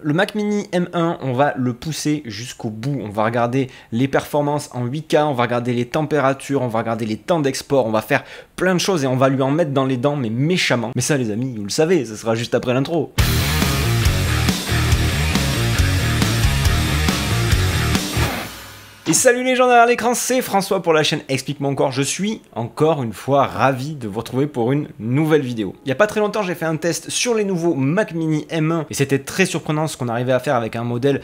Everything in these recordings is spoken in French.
Le Mac Mini M1, on va le pousser jusqu'au bout. On va regarder les performances en 8K, on va regarder les températures, on va regarder les temps d'export, on va faire plein de choses et on va lui en mettre dans les dents, mais méchamment. Mais ça les amis, vous le savez, ça sera juste après l'intro. Et salut les gens derrière l'écran, c'est François pour la chaîne Explique-moi encore. Je suis encore une fois ravi de vous retrouver pour une nouvelle vidéo. Il n'y a pas très longtemps, j'ai fait un test sur les nouveaux Mac Mini M1 et c'était très surprenant ce qu'on arrivait à faire avec un modèle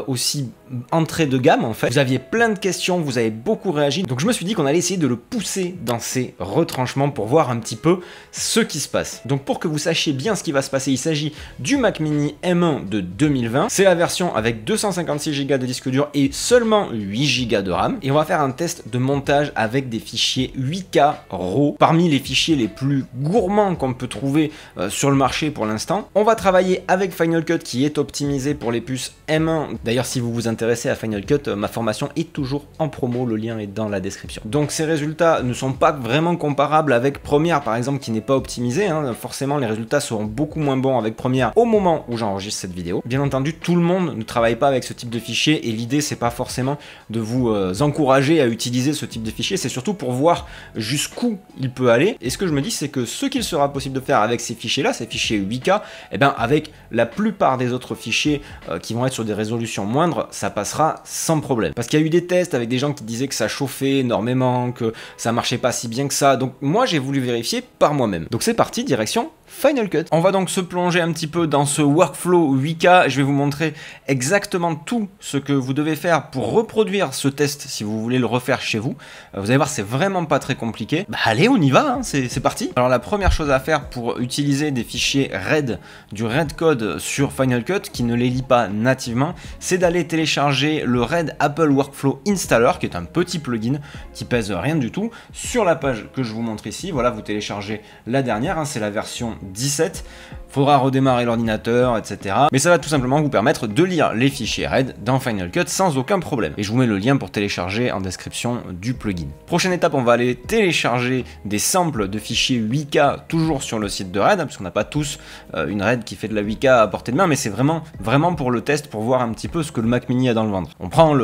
aussi entrée de gamme en fait. Vous aviez plein de questions, vous avez beaucoup réagi, donc je me suis dit qu'on allait essayer de le pousser dans ses retranchements pour voir un petit peu ce qui se passe. Donc pour que vous sachiez bien ce qui va se passer, il s'agit du Mac Mini M1 de 2020. C'est la version avec 256 Go de disque dur et seulement 8 Go de RAM, et on va faire un test de montage avec des fichiers 8K RAW, parmi les fichiers les plus gourmands qu'on peut trouver sur le marché pour l'instant. On va travailler avec Final Cut qui est optimisé pour les puces M1. D'ailleurs, si vous vous intéressez à Final Cut, ma formation est toujours en promo, le lien est dans la description. Donc ces résultats ne sont pas vraiment comparables avec Premiere par exemple qui n'est pas optimisé, hein. Forcément les résultats seront beaucoup moins bons avec Premiere au moment où j'enregistre cette vidéo. Bien entendu, tout le monde ne travaille pas avec ce type de fichier et l'idée c'est pas forcément de vous encourager à utiliser ce type de fichier, c'est surtout pour voir jusqu'où il peut aller. Et ce que je me dis, c'est que ce qu'il sera possible de faire avec ces fichiers-là, ces fichiers 8K, et bien avec la plupart des autres fichiers qui vont être sur des résolutions moindres, ça passera sans problème. Parce qu'il y a eu des tests avec des gens qui disaient que ça chauffait énormément, que ça marchait pas si bien que ça. Donc moi, j'ai voulu vérifier par moi-même. Donc c'est parti, direction Final Cut. On va donc se plonger un petit peu dans ce workflow 8K. Je vais vous montrer exactement tout ce que vous devez faire pour reproduire ce test si vous voulez le refaire chez vous. Vous allez voir, c'est vraiment pas très compliqué. Bah allez, on y va, hein, c'est parti. Alors la première chose à faire pour utiliser des fichiers RAID, du RAID code sur Final Cut qui ne les lit pas nativement, c'est d'aller télécharger le RAID Apple Workflow Installer, qui est un petit plugin qui pèse rien du tout. Sur la page que je vous montre ici, voilà, vous téléchargez la dernière, hein, c'est la version 17, faudra redémarrer l'ordinateur, etc. Mais ça va tout simplement vous permettre de lire les fichiers RAID dans Final Cut sans aucun problème. Et je vous mets le lien pour télécharger en description du plugin. Prochaine étape, on va aller télécharger des samples de fichiers 8K toujours sur le site de RAID, hein, parce qu'on n'a pas tous une RAID qui fait de la 8K à portée de main, mais c'est vraiment pour le test, pour voir un petit peu ce que le Mac Mini a dans le ventre. On prend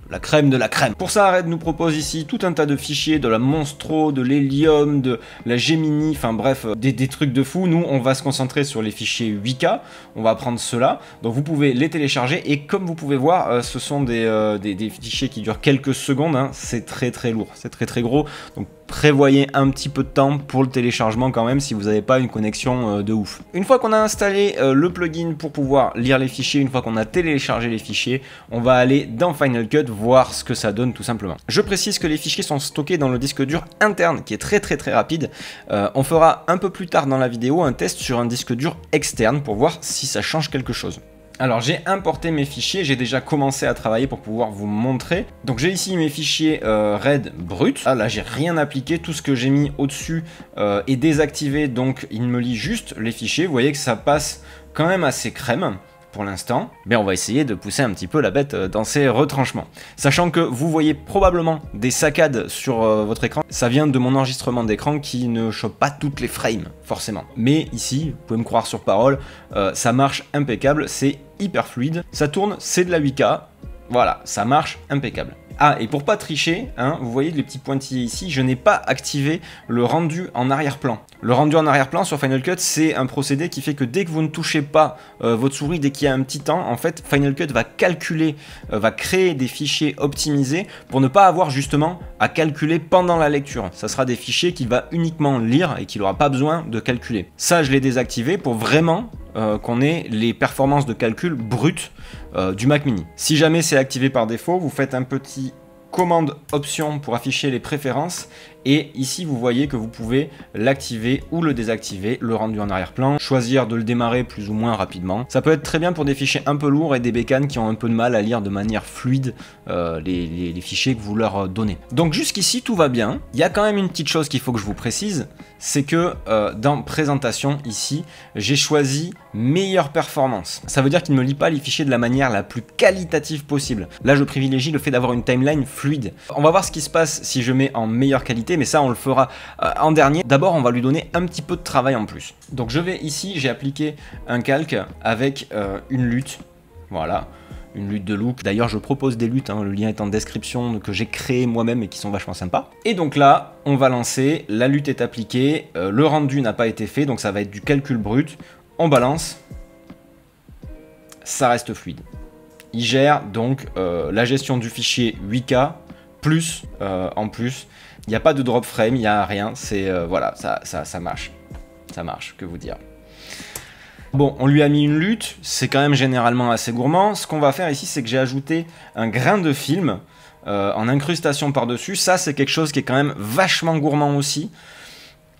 la crème de la crème. Pour ça, RAID nous propose ici tout un tas de fichiers, de la Monstro, de l'Helium, de la Gemini, enfin bref, des trucs de fou. Nous, on va se concentrer sur les fichiers 8K, on va prendre ceux-là. Donc vous pouvez les télécharger et comme vous pouvez voir, ce sont des fichiers qui durent quelques secondes, hein. C'est très lourd, c'est très gros. Donc prévoyez un petit peu de temps pour le téléchargement quand même si vous n'avez pas une connexion de ouf. Une fois qu'on a installé le plugin pour pouvoir lire les fichiers, une fois qu'on a téléchargé les fichiers, on va aller dans Final Cut voir ce que ça donne tout simplement. Je précise que les fichiers sont stockés dans le disque dur interne qui est très rapide. On fera un peu plus tard dans la vidéo un test sur un disque dur externe pour voir si ça change quelque chose. Alors j'ai importé mes fichiers, j'ai déjà commencé à travailler pour pouvoir vous montrer. Donc j'ai ici mes fichiers RAID bruts. Ah, là j'ai rien appliqué, tout ce que j'ai mis au-dessus est désactivé, donc il me lit juste les fichiers. Vous voyez que ça passe quand même assez crème pour l'instant, mais on va essayer de pousser un petit peu la bête dans ses retranchements. Sachant que vous voyez probablement des saccades sur votre écran, ça vient de mon enregistrement d'écran qui ne chope pas toutes les frames, forcément. Mais ici, vous pouvez me croire sur parole, ça marche impeccable, c'est hyper fluide, ça tourne, c'est de la 8K, voilà, ça marche impeccable. Ah, et pour pas tricher, hein, vous voyez les petits pointillés ici, je n'ai pas activé le rendu en arrière-plan. Le rendu en arrière-plan sur Final Cut, c'est un procédé qui fait que dès que vous ne touchez pas votre souris, dès qu'il y a un petit temps, en fait, Final Cut va calculer, va créer des fichiers optimisés pour ne pas avoir justement à calculer pendant la lecture. Ça sera des fichiers qu'il va uniquement lire et qu'il n'aura pas besoin de calculer. Ça, je l'ai désactivé pour vraiment qu'on ait les performances de calcul brutes du Mac Mini. Si jamais c'est activé par défaut, vous faites un petit commande option pour afficher les préférences et ici vous voyez que vous pouvez l'activer ou le désactiver, le rendu en arrière-plan, choisir de le démarrer plus ou moins rapidement. Ça peut être très bien pour des fichiers un peu lourds et des bécanes qui ont un peu de mal à lire de manière fluide les fichiers que vous leur donnez. Donc jusqu'ici tout va bien. Il y a quand même une petite chose qu'il faut que je vous précise, c'est que dans présentation ici, j'ai choisi meilleure performance. Ça veut dire qu'il ne me lit pas les fichiers de la manière la plus qualitative possible. Là je privilégie le fait d'avoir une timeline fluide fluide. On va voir ce qui se passe si je mets en meilleure qualité, mais ça on le fera en dernier. D'abord on va lui donner un petit peu de travail en plus. Donc je vais ici, j'ai appliqué un calque avec une lutte, voilà. Une lutte de look. D'ailleurs, je propose des luttes, hein, le lien est en description, que j'ai créé moi-même et qui sont vachement sympas. Et donc là, on va lancer, la lutte est appliquée, le rendu n'a pas été fait, donc ça va être du calcul brut. On balance, ça reste fluide. Il gère donc la gestion du fichier 8K, plus, en plus, il n'y a pas de drop frame, il n'y a rien, c'est, voilà, ça marche. Ça marche, que vous dire. Bon, on lui a mis une lutte, c'est quand même généralement assez gourmand. Ce qu'on va faire ici, c'est que j'ai ajouté un grain de film en incrustation par-dessus. Ça, c'est quelque chose qui est quand même vachement gourmand aussi.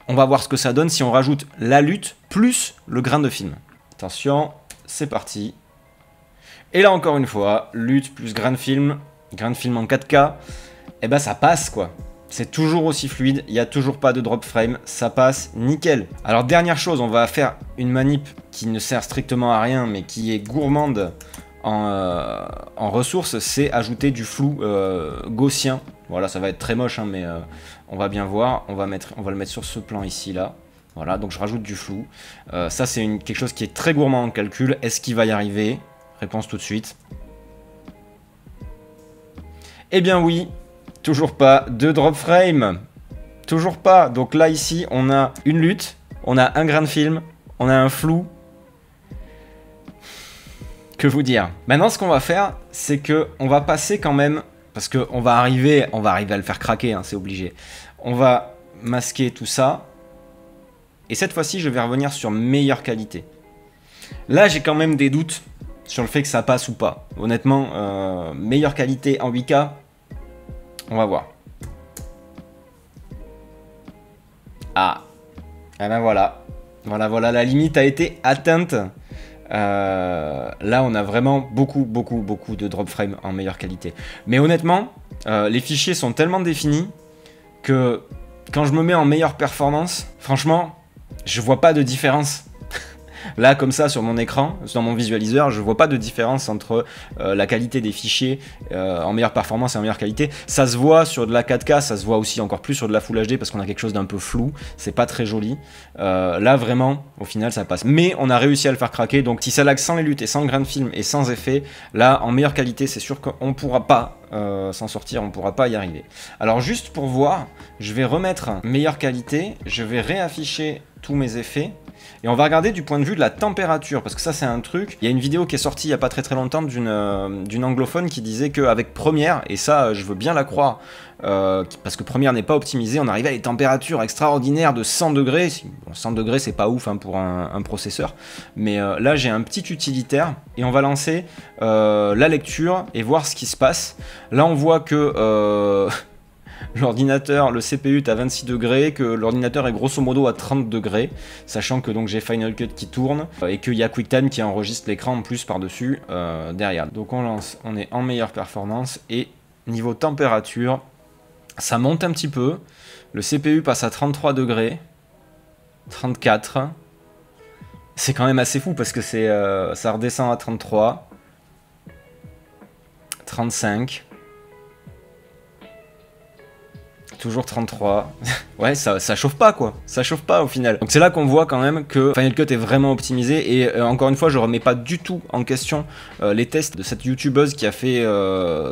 On va voir ce que ça donne si on rajoute la lutte plus le grain de film. Attention, c'est parti. Et là, encore une fois, lutte plus grain de film en 4K, et ben ça passe quoi. C'est toujours aussi fluide, il n'y a toujours pas de drop frame, ça passe nickel. Alors dernière chose, on va faire une manip qui ne sert strictement à rien, mais qui est gourmande en ressources, c'est ajouter du flou gaussien. Voilà, ça va être très moche, hein, mais on va bien voir. On va le mettre sur ce plan ici, là. Voilà, donc je rajoute du flou. Ça, c'est quelque chose qui est très gourmand en calcul. Est-ce qu'il va y arriver? Réponse tout de suite. Eh bien oui. Toujours pas de drop frame. Toujours pas. Donc là, ici, on a une lutte, on a un grain de film, on a un flou. Que vous dire? Maintenant, ce qu'on va faire, c'est que on va passer quand même, parce qu'on va arriver à le faire craquer, hein, c'est obligé. On va masquer tout ça. Et cette fois-ci, je vais revenir sur meilleure qualité. Là, j'ai quand même des doutes sur le fait que ça passe ou pas. Honnêtement, meilleure qualité en 8K. On va voir. Ah. Et ben voilà. Voilà, la limite a été atteinte. Là, on a vraiment beaucoup de drop frame en meilleure qualité. Mais honnêtement, les fichiers sont tellement définis que quand je me mets en meilleure performance, franchement, je vois pas de différence. Là, comme ça, sur mon écran, dans mon visualiseur, je vois pas de différence entre la qualité des fichiers en meilleure performance et en meilleure qualité. Ça se voit sur de la 4K, ça se voit aussi encore plus sur de la Full HD parce qu'on a quelque chose d'un peu flou. C'est pas très joli. Là, vraiment, au final, ça passe. Mais on a réussi à le faire craquer. Donc, si ça lag sans les luttes et sans le grain de film et sans effet, là, en meilleure qualité, c'est sûr qu'on pourra pas s'en sortir, on pourra pas y arriver. Alors, juste pour voir, je vais remettre meilleure qualité. Je vais réafficher tous mes effets. Et on va regarder du point de vue de la température, parce que ça c'est un truc. Il y a une vidéo qui est sortie il n'y a pas très longtemps d'une anglophone qui disait qu'avec Premiere, et ça je veux bien la croire, parce que Premiere n'est pas optimisée, on arrivait à des températures extraordinaires de 100 degrés. Bon, 100 degrés c'est pas ouf hein, pour un processeur, mais là j'ai un petit utilitaire, et on va lancer la lecture et voir ce qui se passe. Là on voit que... l'ordinateur, le CPU est à 26 degrés, que l'ordinateur est grosso modo à 30 degrés, sachant que donc j'ai Final Cut qui tourne et qu'il y a QuickTime qui enregistre l'écran en plus par-dessus derrière. Donc on lance, on est en meilleure performance et niveau température, ça monte un petit peu. Le CPU passe à 33 degrés, 34. C'est quand même assez fou parce que ça redescend à 33, 35. Toujours 33. Ouais, ça chauffe pas quoi. Ça chauffe pas au final. Donc c'est là qu'on voit quand même que Final Cut est vraiment optimisé. Et encore une fois, je remets pas du tout en question les tests de cette youtubeuse qui a fait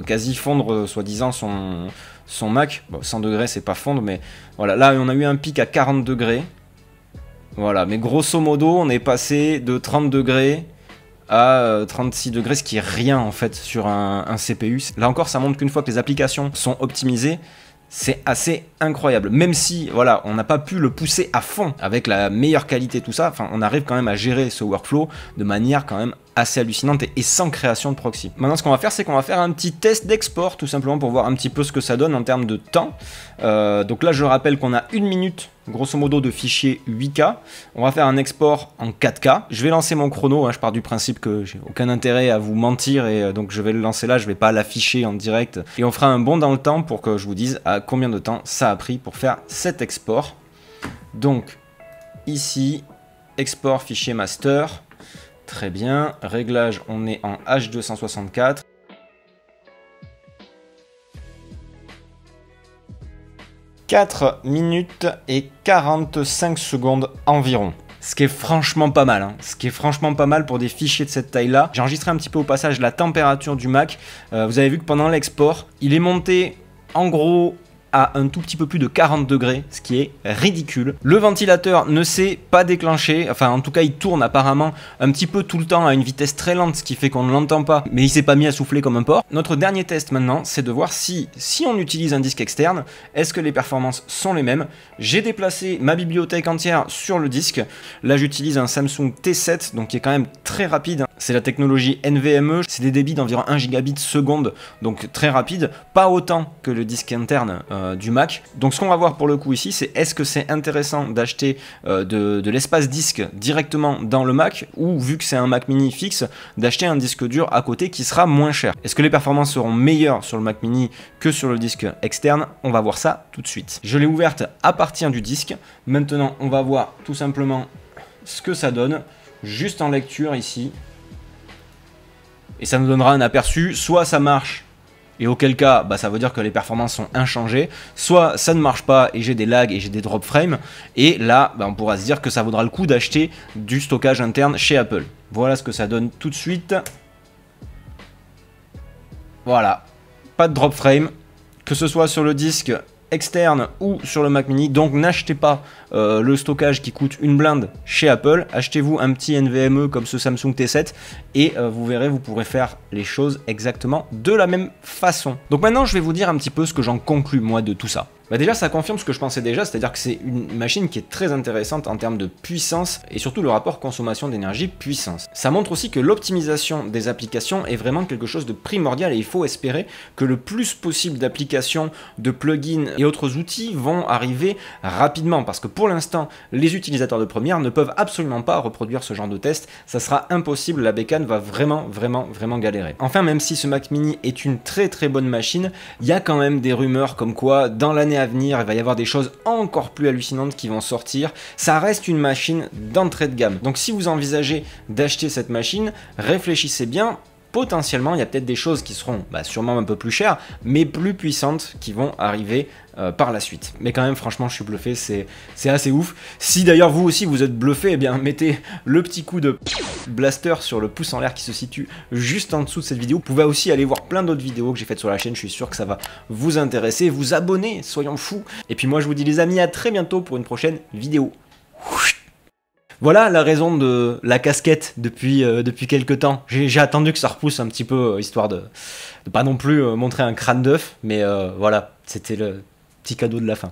quasi fondre soi-disant son Mac. Bon, 100 degrés, c'est pas fondre, mais voilà. Là, on a eu un pic à 40 degrés. Voilà, mais grosso modo, on est passé de 30 degrés à 36 degrés, ce qui est rien en fait sur un CPU. Là encore, ça montre qu'une fois que les applications sont optimisées, c'est assez incroyable, même si voilà, on n'a pas pu le pousser à fond avec la meilleure qualité, tout ça, enfin on arrive quand même à gérer ce workflow de manière quand même assez hallucinante et sans création de proxy. Maintenant ce qu'on va faire, c'est qu'on va faire un petit test d'export tout simplement pour voir un petit peu ce que ça donne en termes de temps. Donc là je rappelle qu'on a 1 minute grosso modo de fichier 8K. On va faire un export en 4K. Je vais lancer mon chrono, hein, je pars du principe que j'ai aucun intérêt à vous mentir et donc je vais le lancer là, je vais pas l'afficher en direct. Et on fera un bond dans le temps pour que je vous dise à combien de temps ça a pris pour faire cet export. Donc ici, export fichier master. Très bien, réglage, on est en H264. 4 minutes et 45 secondes environ. Ce qui est franchement pas mal, hein. Ce qui est franchement pas mal pour des fichiers de cette taille-là. J'ai enregistré un petit peu au passage la température du Mac. Vous avez vu que pendant l'export, il est monté en gros à un tout petit peu plus de 40 degrés, ce qui est ridicule. Le ventilateur ne s'est pas déclenché, enfin en tout cas il tourne apparemment un petit peu tout le temps à une vitesse très lente, ce qui fait qu'on ne l'entend pas, mais il s'est pas mis à souffler comme un porc. Notre dernier test maintenant, c'est de voir si on utilise un disque externe, est-ce que les performances sont les mêmes. J'ai déplacé ma bibliothèque entière sur le disque. Là j'utilise un Samsung T7, donc qui est quand même très rapide. C'est la technologie NVMe, c'est des débits d'environ 1 gigabit seconde, donc très rapide, pas autant que le disque interne du Mac. Donc ce qu'on va voir pour le coup ici, c'est est-ce que c'est intéressant d'acheter de l'espace disque directement dans le Mac, ou vu que c'est un Mac mini fixe, d'acheter un disque dur à côté qui sera moins cher. Est-ce que les performances seront meilleures sur le Mac mini que sur le disque externe? On va voir ça tout de suite. Je l'ai ouverte à partir du disque. Maintenant on va voir tout simplement ce que ça donne, juste en lecture ici. Et ça nous donnera un aperçu, soit ça marche, et auquel cas, bah, ça veut dire que les performances sont inchangées, soit ça ne marche pas et j'ai des lags et j'ai des drop frames, et là, bah, on pourra se dire que ça vaudra le coup d'acheter du stockage interne chez Apple. Voilà ce que ça donne tout de suite. Voilà, pas de drop frame, que ce soit sur le disque externe ou sur le Mac mini, donc n'achetez pas le stockage qui coûte une blinde chez Apple, achetez-vous un petit NVMe comme ce Samsung T7 et vous verrez, vous pourrez faire les choses exactement de la même façon. Donc maintenant je vais vous dire un petit peu ce que j'en conclus moi de tout ça. Bah déjà ça confirme ce que je pensais déjà, c'est-à-dire que c'est une machine qui est très intéressante en termes de puissance et surtout le rapport consommation d'énergie puissance. Ça montre aussi que l'optimisation des applications est vraiment quelque chose de primordial et il faut espérer que le plus possible d'applications, de plugins et autres outils vont arriver rapidement parce que pour l'instant les utilisateurs de première ne peuvent absolument pas reproduire ce genre de test, ça sera impossible, la bécane va vraiment galérer. Enfin, même si ce Mac mini est une très bonne machine, il y a quand même des rumeurs comme quoi dans l'année à venir il va y avoir des choses encore plus hallucinantes qui vont sortir. Ça reste une machine d'entrée de gamme, donc si vous envisagez d'acheter cette machine, réfléchissez bien. Potentiellement, il y a peut-être des choses qui seront sûrement un peu plus chères, mais plus puissantes qui vont arriver par la suite. Mais quand même, franchement, je suis bluffé, c'est assez ouf. Si d'ailleurs vous aussi vous êtes bluffé, eh bien mettez le petit coup de blaster sur le pouce en l'air qui se situe juste en dessous de cette vidéo. Vous pouvez aussi aller voir plein d'autres vidéos que j'ai faites sur la chaîne, je suis sûr que ça va vous intéresser. Vous abonner, soyons fous. Et puis moi, je vous dis les amis, à très bientôt pour une prochaine vidéo. Voilà la raison de la casquette depuis quelques temps. J'ai attendu que ça repousse un petit peu, histoire de pas non plus montrer un crâne d'œuf, mais voilà, c'était le petit cadeau de la fin.